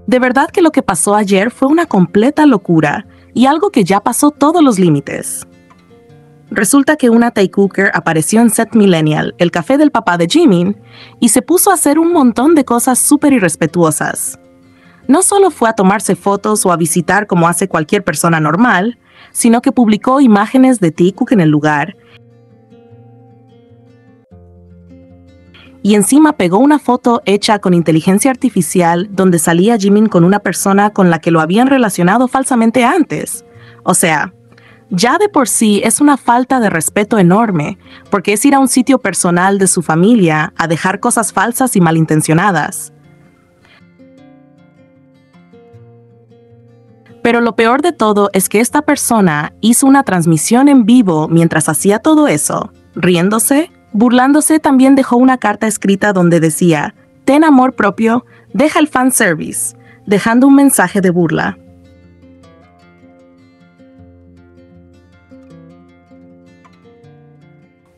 De verdad que lo que pasó ayer fue una completa locura y algo que ya pasó todos los límites. Resulta que una Thai cooker apareció en Set Millennial, el café del papá de Jimin, y se puso a hacer un montón de cosas súper irrespetuosas. No solo fue a tomarse fotos o a visitar como hace cualquier persona normal, sino que publicó imágenes de Taekook en el lugar. Y encima pegó una foto hecha con inteligencia artificial donde salía Jimin con una persona con la que lo habían relacionado falsamente antes. O sea, ya de por sí es una falta de respeto enorme, porque es ir a un sitio personal de su familia a dejar cosas falsas y malintencionadas. Pero lo peor de todo es que esta persona hizo una transmisión en vivo mientras hacía todo eso, riéndose, burlándose. También dejó una carta escrita donde decía, ten amor propio, deja el fanservice, dejando un mensaje de burla.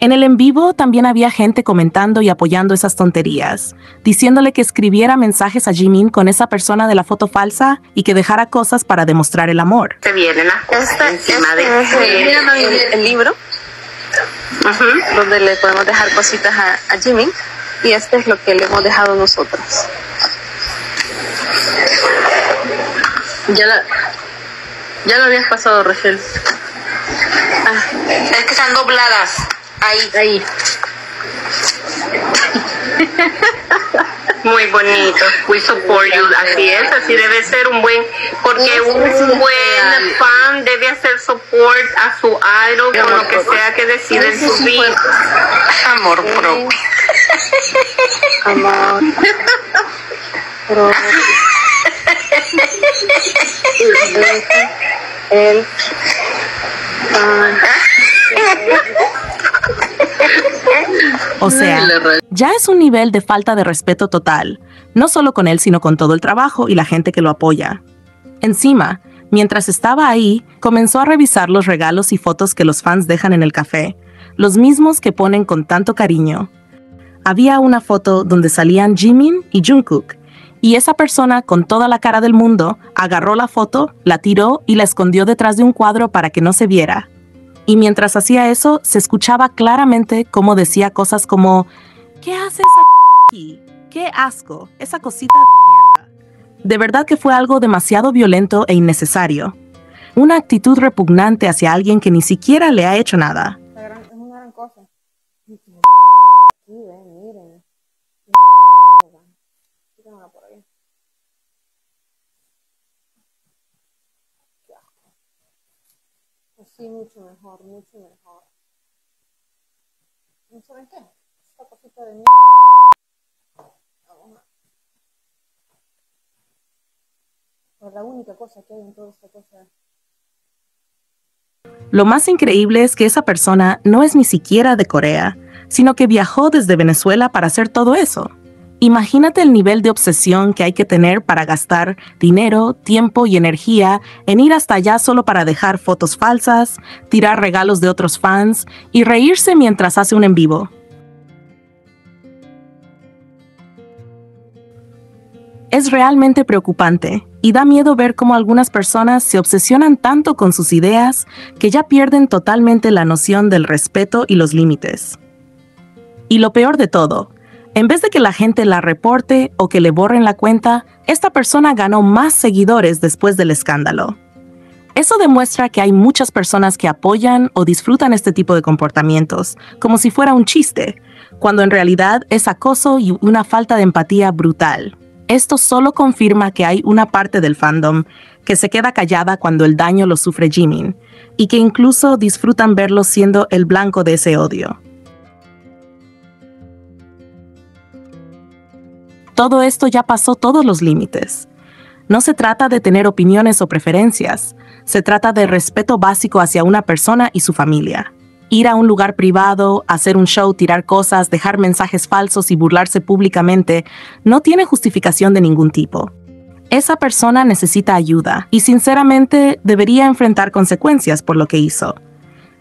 En el en vivo también había gente comentando y apoyando esas tonterías, diciéndole que escribiera mensajes a Jimin con esa persona de la foto falsa y que dejara cosas para demostrar el amor. Se vienen las cosas encima de el libro, donde le podemos dejar cositas a Jimin, y este es lo que le hemos dejado nosotros. Ya lo habías pasado, Rachel. Es que están dobladas. Ahí. Muy bonito. We support you. Así debe ser un buen, porque un buen fan debe hacer support a su idol con lo que sea que decida en su vida. Amor propio. Amor propio. El fan. O sea, ya es un nivel de falta de respeto total, no solo con él, sino con todo el trabajo y la gente que lo apoya. Encima, mientras estaba ahí, comenzó a revisar los regalos y fotos que los fans dejan en el café, los mismos que ponen con tanto cariño. Había una foto donde salían Jimin y Jungkook, y esa persona con toda la cara del mundo agarró la foto, la tiró y la escondió detrás de un cuadro para que no se viera. Y mientras hacía eso, se escuchaba claramente cómo decía cosas como ¿qué hace esa aquí? ¡Qué asco! Esa cosita de mierda. De verdad que fue algo demasiado violento e innecesario. Una actitud repugnante hacia alguien que ni siquiera le ha hecho nada. Es una gran cosa. Miren. Por ahí. Sí, mucho mejor. ¿No saben qué? Esta cosita de mierda. Es la única cosa que hay en toda esta cosa. Lo más increíble es que esa persona no es ni siquiera de Corea, sino que viajó desde Venezuela para hacer todo eso. Imagínate el nivel de obsesión que hay que tener para gastar dinero, tiempo y energía en ir hasta allá solo para dejar fotos falsas, tirar regalos de otros fans y reírse mientras hace un en vivo. Es realmente preocupante y da miedo ver cómo algunas personas se obsesionan tanto con sus ideas que ya pierden totalmente la noción del respeto y los límites. Y lo peor de todo, en vez de que la gente la reporte o que le borren la cuenta, esta persona ganó más seguidores después del escándalo. Eso demuestra que hay muchas personas que apoyan o disfrutan este tipo de comportamientos, como si fuera un chiste, cuando en realidad es acoso y una falta de empatía brutal. Esto solo confirma que hay una parte del fandom que se queda callada cuando el daño lo sufre Jimin, y que incluso disfrutan verlo siendo el blanco de ese odio. Todo esto ya pasó todos los límites. No se trata de tener opiniones o preferencias, se trata de respeto básico hacia una persona y su familia. Ir a un lugar privado, hacer un show, tirar cosas, dejar mensajes falsos y burlarse públicamente no tiene justificación de ningún tipo. Esa persona necesita ayuda y sinceramente debería enfrentar consecuencias por lo que hizo.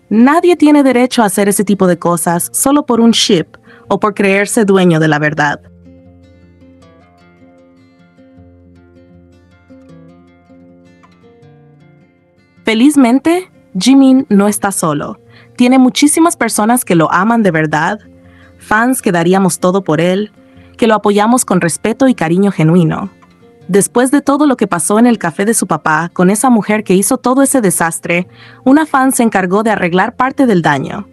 Nadie tiene derecho a hacer ese tipo de cosas solo por un ship o por creerse dueño de la verdad. Felizmente, Jimin no está solo. Tiene muchísimas personas que lo aman de verdad, fans que daríamos todo por él, que lo apoyamos con respeto y cariño genuino. Después de todo lo que pasó en el café de su papá con esa mujer que hizo todo ese desastre, una fan se encargó de arreglar parte del daño.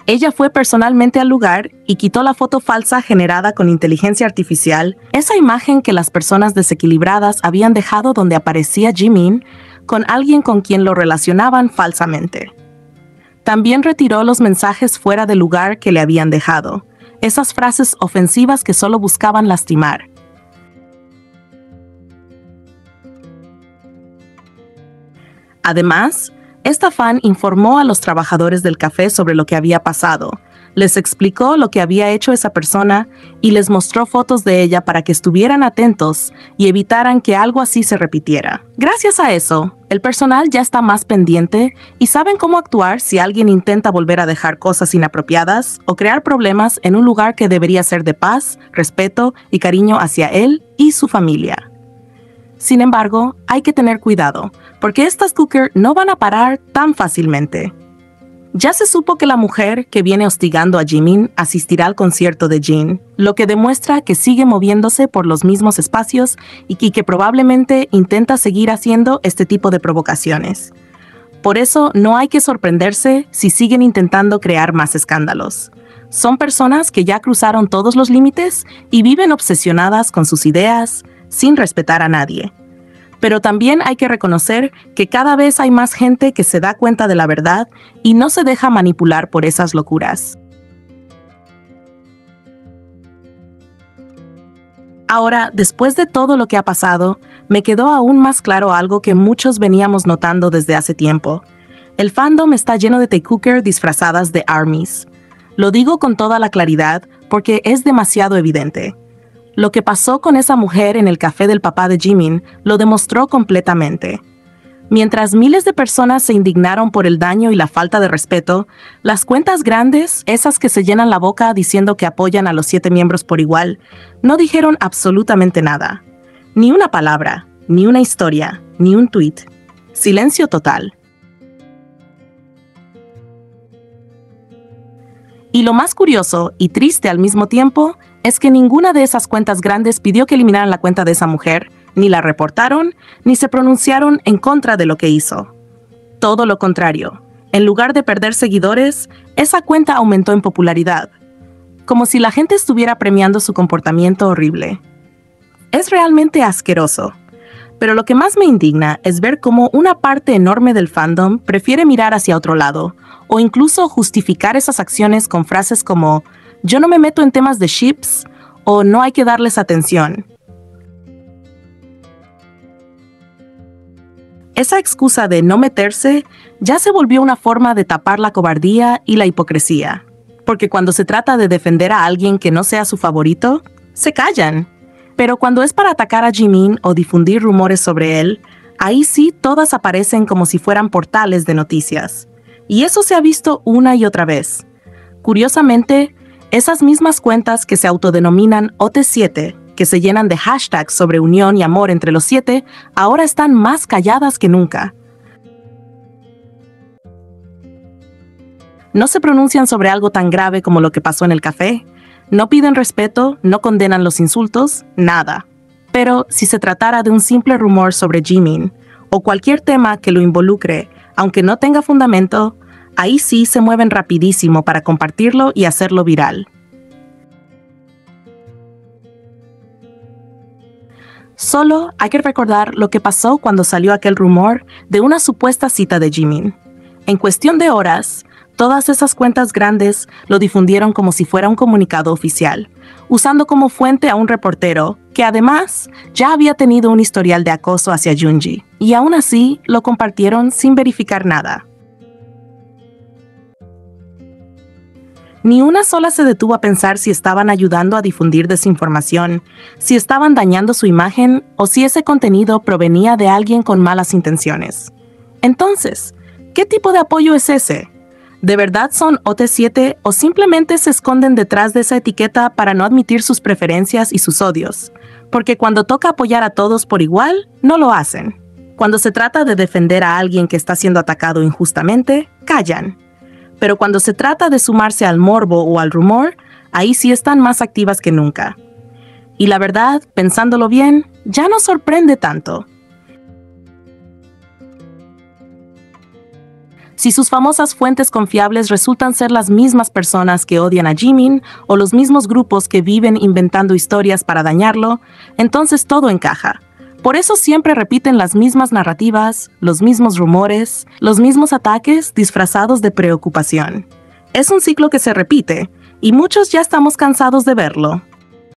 Ella fue personalmente al lugar y quitó la foto falsa generada con inteligencia artificial, esa imagen que las personas desequilibradas habían dejado donde aparecía Jimin con alguien con quien lo relacionaban falsamente. También retiró los mensajes fuera del lugar que le habían dejado, esas frases ofensivas que solo buscaban lastimar. Además, esta fan informó a los trabajadores del café sobre lo que había pasado, les explicó lo que había hecho esa persona y les mostró fotos de ella para que estuvieran atentos y evitaran que algo así se repitiera. Gracias a eso, el personal ya está más pendiente y saben cómo actuar si alguien intenta volver a dejar cosas inapropiadas o crear problemas en un lugar que debería ser de paz, respeto y cariño hacia él y su familia. Sin embargo, hay que tener cuidado, porque estas cookers no van a parar tan fácilmente. Ya se supo que la mujer que viene hostigando a Jimin asistirá al concierto de Jin, lo que demuestra que sigue moviéndose por los mismos espacios y que probablemente intenta seguir haciendo este tipo de provocaciones. Por eso no hay que sorprenderse si siguen intentando crear más escándalos. Son personas que ya cruzaron todos los límites y viven obsesionadas con sus ideas, sin respetar a nadie. Pero también hay que reconocer que cada vez hay más gente que se da cuenta de la verdad y no se deja manipular por esas locuras. Ahora, después de todo lo que ha pasado, me quedó aún más claro algo que muchos veníamos notando desde hace tiempo. El fandom está lleno de Taecooker disfrazadas de ARMYs. Lo digo con toda la claridad porque es demasiado evidente. Lo que pasó con esa mujer en el café del papá de Jimin lo demostró completamente. Mientras miles de personas se indignaron por el daño y la falta de respeto, las cuentas grandes, esas que se llenan la boca diciendo que apoyan a los 7 miembros por igual, no dijeron absolutamente nada. Ni una palabra, ni una historia, ni un tweet. Silencio total. Y lo más curioso y triste al mismo tiempo es que ninguna de esas cuentas grandes pidió que eliminaran la cuenta de esa mujer, ni la reportaron, ni se pronunciaron en contra de lo que hizo. Todo lo contrario, en lugar de perder seguidores, esa cuenta aumentó en popularidad, como si la gente estuviera premiando su comportamiento horrible. Es realmente asqueroso. Pero lo que más me indigna es ver cómo una parte enorme del fandom prefiere mirar hacia otro lado, o incluso justificar esas acciones con frases como «yo no me meto en temas de ships» o «no hay que darles atención». Esa excusa de no meterse ya se volvió una forma de tapar la cobardía y la hipocresía, porque cuando se trata de defender a alguien que no sea su favorito, se callan. Pero cuando es para atacar a Jimin o difundir rumores sobre él, ahí sí todas aparecen como si fueran portales de noticias. Y eso se ha visto una y otra vez. Curiosamente, esas mismas cuentas que se autodenominan OT7, que se llenan de hashtags sobre unión y amor entre los 7, ahora están más calladas que nunca. No se pronuncian sobre algo tan grave como lo que pasó en el café. No piden respeto, no condenan los insultos, nada. Pero si se tratara de un simple rumor sobre Jimin, o cualquier tema que lo involucre, aunque no tenga fundamento, ahí sí se mueven rapidísimo para compartirlo y hacerlo viral. Solo hay que recordar lo que pasó cuando salió aquel rumor de una supuesta cita de Jimin. En cuestión de horas, todas esas cuentas grandes lo difundieron como si fuera un comunicado oficial, usando como fuente a un reportero que además ya había tenido un historial de acoso hacia Yoongi, y aún así lo compartieron sin verificar nada. Ni una sola se detuvo a pensar si estaban ayudando a difundir desinformación, si estaban dañando su imagen o si ese contenido provenía de alguien con malas intenciones. Entonces, ¿qué tipo de apoyo es ese? ¿De verdad son OT7 o simplemente se esconden detrás de esa etiqueta para no admitir sus preferencias y sus odios? Porque cuando toca apoyar a todos por igual, no lo hacen. Cuando se trata de defender a alguien que está siendo atacado injustamente, callan. Pero cuando se trata de sumarse al morbo o al rumor, ahí sí están más activas que nunca. Y la verdad, pensándolo bien, ya no sorprende tanto. Si sus famosas fuentes confiables resultan ser las mismas personas que odian a Jimin o los mismos grupos que viven inventando historias para dañarlo, entonces todo encaja. Por eso siempre repiten las mismas narrativas, los mismos rumores, los mismos ataques disfrazados de preocupación. Es un ciclo que se repite, y muchos ya estamos cansados de verlo.